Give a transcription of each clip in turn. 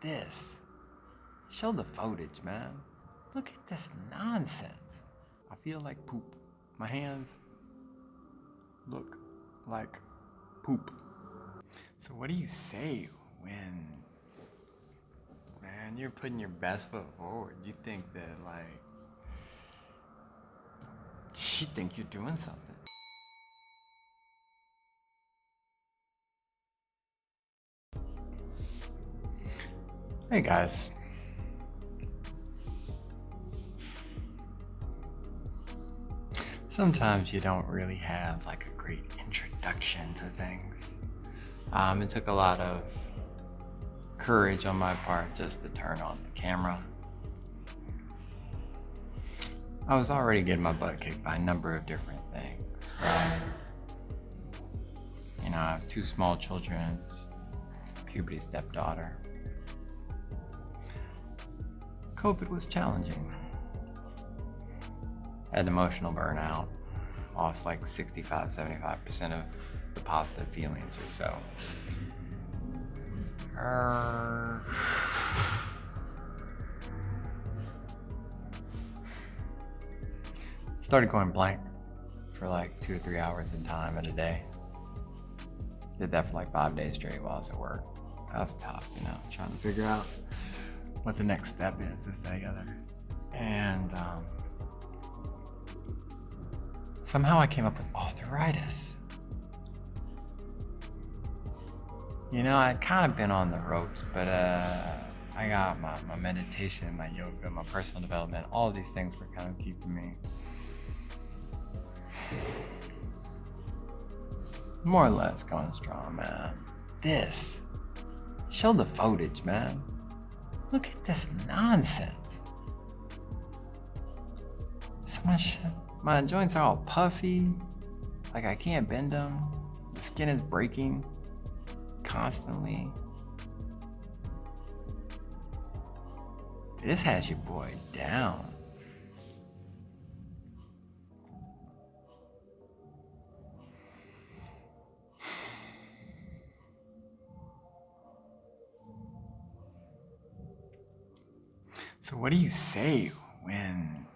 this. Show the footage, man. Look at this nonsense. I feel like poop. My hands look like poop. So what do you say when, man, you're putting your best foot forward? You think that, like, she think you're doing something. Hey guys. Sometimes you don't really have like a great introduction to things. It took a lot of courage on my part just to turn on the camera. I was already getting my butt kicked by a number of different things, right? You know, I have 2 small children, puberty stepdaughter. COVID was challenging. Had emotional burnout, lost like 65-75% of the positive feelings or so. Started going blank for like 2 to 3 hours at a time in a day. Did that for like 5 days straight while I was at work. That was tough, you know, trying to figure out what the next step is, this, that, the other. And somehow I came up with arthritis. You know, I'd kind of been on the ropes, but I got my meditation, my yoga, my personal development, all of these things were kind of keeping me more or less going strong, man. This. Show the footage, man. Look at this nonsense. So much shit. My joints are all puffy. Like I can't bend them. The skin is breaking constantly. This has your boy down. So what do you say when,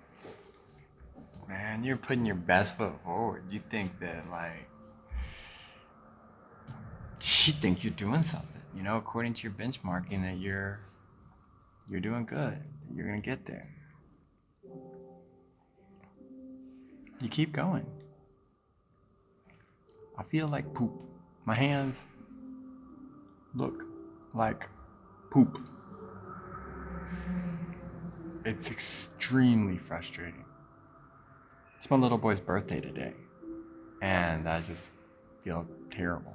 man, you're putting your best foot forward? You think that, like, she think you're doing something, you know, according to your benchmarking, that you're doing good, that you're gonna get there. You keep going. I feel like poop. My hands look like poop. It's extremely frustrating. It's my little boy's birthday today, and I just feel terrible.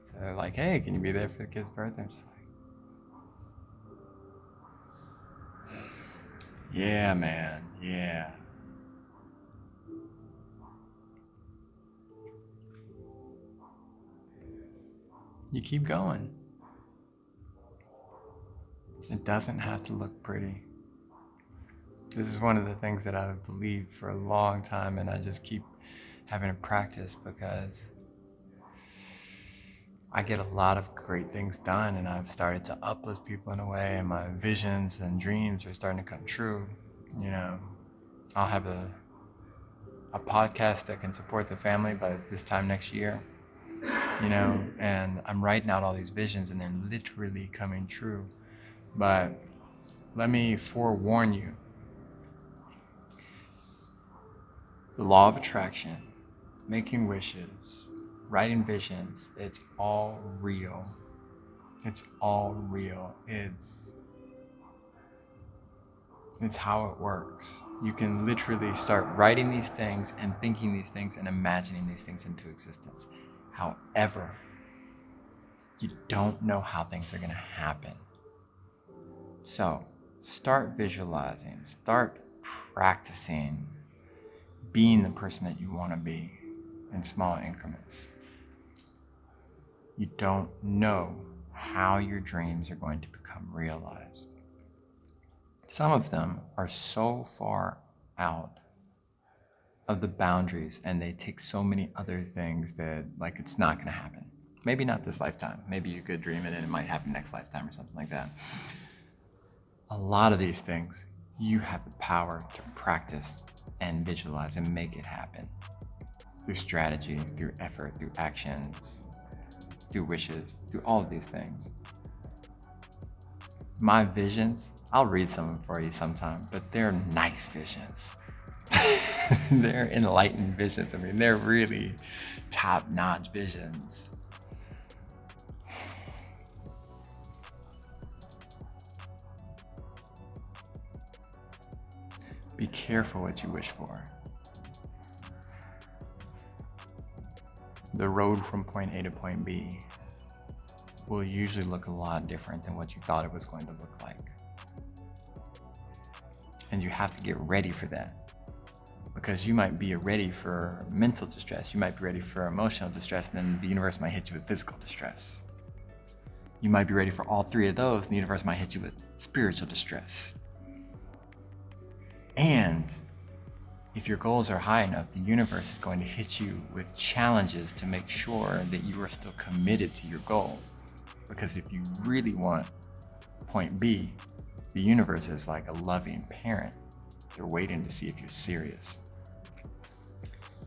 So they're like, hey, can you be there for the kid's birthday? I'm just like, yeah, man, yeah. You keep going. It doesn't have to look pretty. This is one of the things that I've believed for a long time, and I just keep having to practice because I get a lot of great things done, and I've started to uplift people in a way, and my visions and dreams are starting to come true. You know, I'll have a podcast that can support the family by this time next year, you know, and I'm writing out all these visions, and they're literally coming true. But let me forewarn you, the law of attraction, making wishes, writing visions, it's all real. It's all real. It's how it works. You can literally start writing these things and thinking these things and imagining these things into existence. However, you don't know how things are going to happen. So start visualizing, start practicing being the person that you want to be in small increments. You don't know how your dreams are going to become realized. Some of them are so far out of the boundaries, and they take so many other things that, like, it's not going to happen. Maybe not this lifetime. Maybe you could dream it and it might happen next lifetime or something like that. A lot of these things, you have the power to practice and visualize and make it happen through strategy, through effort, through actions, through wishes, through all of these things. My visions, I'll read some for you sometime, but they're nice visions. They're enlightened visions. I mean, they're really top-notch visions. Be careful what you wish for. The road from point A to point B will usually look a lot different than what you thought it was going to look like. And you have to get ready for that, because you might be ready for mental distress, you might be ready for emotional distress, and then the universe might hit you with physical distress. You might be ready for all three of those, and the universe might hit you with spiritual distress. And if your goals are high enough, the universe is going to hit you with challenges to make sure that you are still committed to your goal. Because if you really want point B, the universe is like a loving parent. They're waiting to see if you're serious.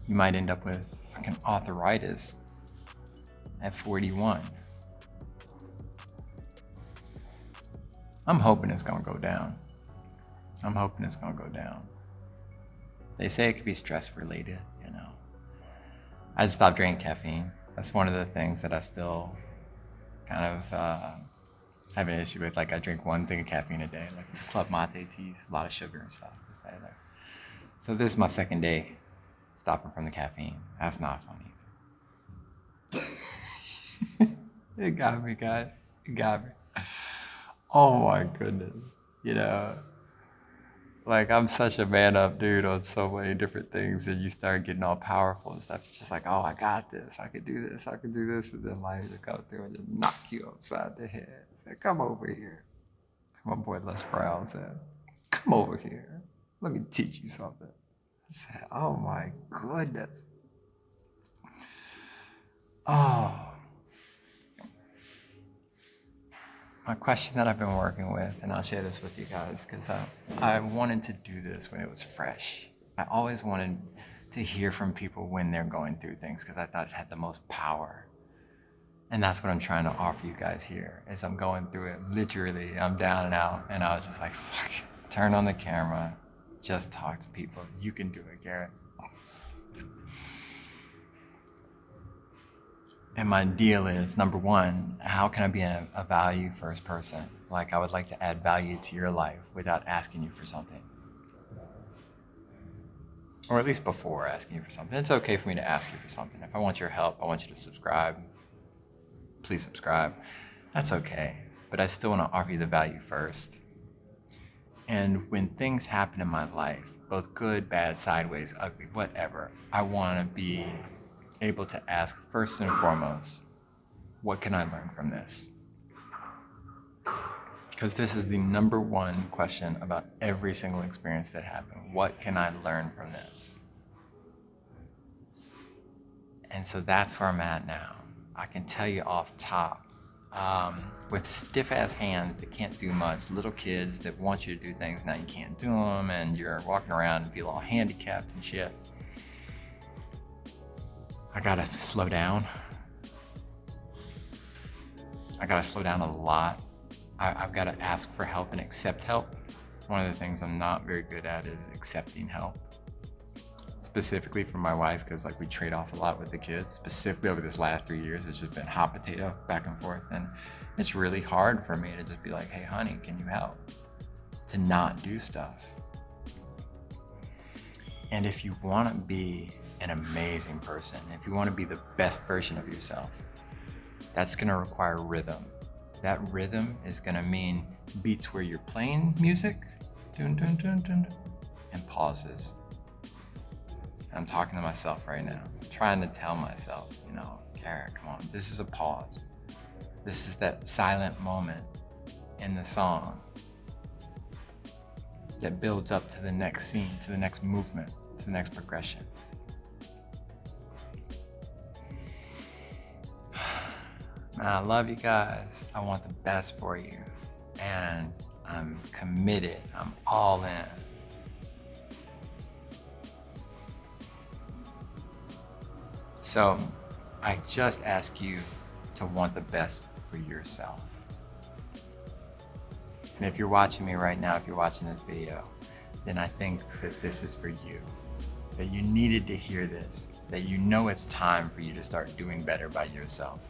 You might end up with fucking arthritis at 41. I'm hoping it's gonna go down. I'm hoping it's gonna go down. They say it could be stress related, you know. I just stopped drinking caffeine. That's one of the things that I still kind of have an issue with. Like, I drink one thing of caffeine a day, like these club mate teas, a lot of sugar and stuff. So this is my second day stopping from the caffeine. That's not fun either. It got me, guys. It got me. Oh my goodness. You know, like, I'm such a man up dude on so many different things, and you start getting all powerful and stuff. You're just like, oh, I got this. I could do this. I could do this. And then life will come through and just knock you upside the head. Say, come over here. My boy Les Brown said, come over here. Let me teach you something. I said, oh my goodness. Oh. My question that I've been working with, and I'll share this with you guys, because I wanted to do this when it was fresh. I always wanted to hear from people when they're going through things, because I thought it had the most power. And that's what I'm trying to offer you guys here, is I'm going through it. Literally, I'm down and out, and I was just like, fuck it. Turn on the camera, just talk to people. You can do it, Garrett. And my deal is, number one, how can I be a value first person? Like, I would like to add value to your life without asking you for something. Or at least before asking you for something. It's okay for me to ask you for something. If I want your help, I want you to subscribe. Please subscribe. That's okay. But I still want to offer you the value first. And when things happen in my life, both good, bad, sideways, ugly, whatever, I want to be able to ask first and foremost, what can I learn from this? Because this is the number one question about every single experience that happened. What can I learn from this? And so that's where I'm at now. I can tell you off top, with stiff-ass hands that can't do much, little kids that want you to do things, now you can't do them, and you're walking around and feel all handicapped and shit. I gotta slow down. I gotta slow down a lot. I've gotta ask for help and accept help. One of the things I'm not very good at is accepting help. Specifically from my wife, because like we trade off a lot with the kids. Specifically over this last 3 years, it's just been hot potato back and forth. And it's really hard for me to just be like, hey honey, can you help? To not do stuff. And if you wanna be an amazing person, if you want to be the best version of yourself, that's going to require rhythm. That rhythm is going to mean beats where you're playing music, dun, dun, dun, dun, and pauses. I'm talking to myself right now. I'm trying to tell myself, you know, Garrett, come on, this is a pause. This is that silent moment in the song that builds up to the next scene, to the next movement, to the next progression. Man, I love you guys. I want the best for you. And I'm committed. I'm all in. So I just ask you to want the best for yourself. And if you're watching me right now, if you're watching this video, then I think that this is for you. That you needed to hear this. That you know it's time for you to start doing better by yourself.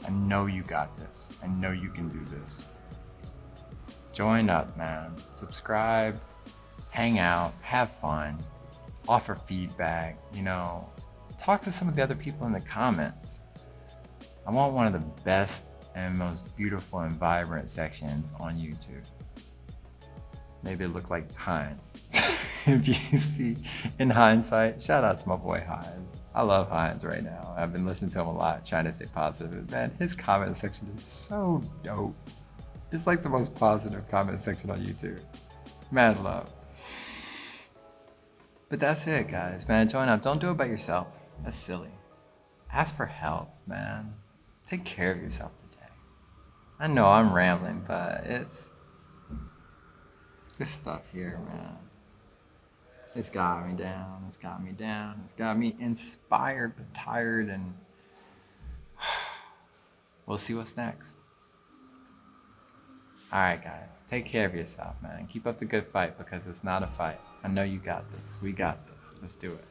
I know you got this. I know you can do this. Join up, man. Subscribe, hang out, have fun, offer feedback, talk to some of the other people in the comments. I want one of the best and most beautiful and vibrant sections on YouTube. Maybe it look like Heinz. If you see, in hindsight, shout out to my boy Heinz. I love Heinz right now. I've been listening to him a lot, trying to stay positive. Man, his comment section is so dope. It's like the most positive comment section on YouTube. Mad love. But that's it, guys. Man, join up. Don't do it by yourself. That's silly. Ask for help, man. Take care of yourself today. I know I'm rambling, but it's this stuff here, man. It's got me down. It's got me down. It's got me inspired but tired, and we'll see what's next. All right, guys. Take care of yourself, man. Keep up the good fight, because it's not a fight. I know you got this. We got this. Let's do it.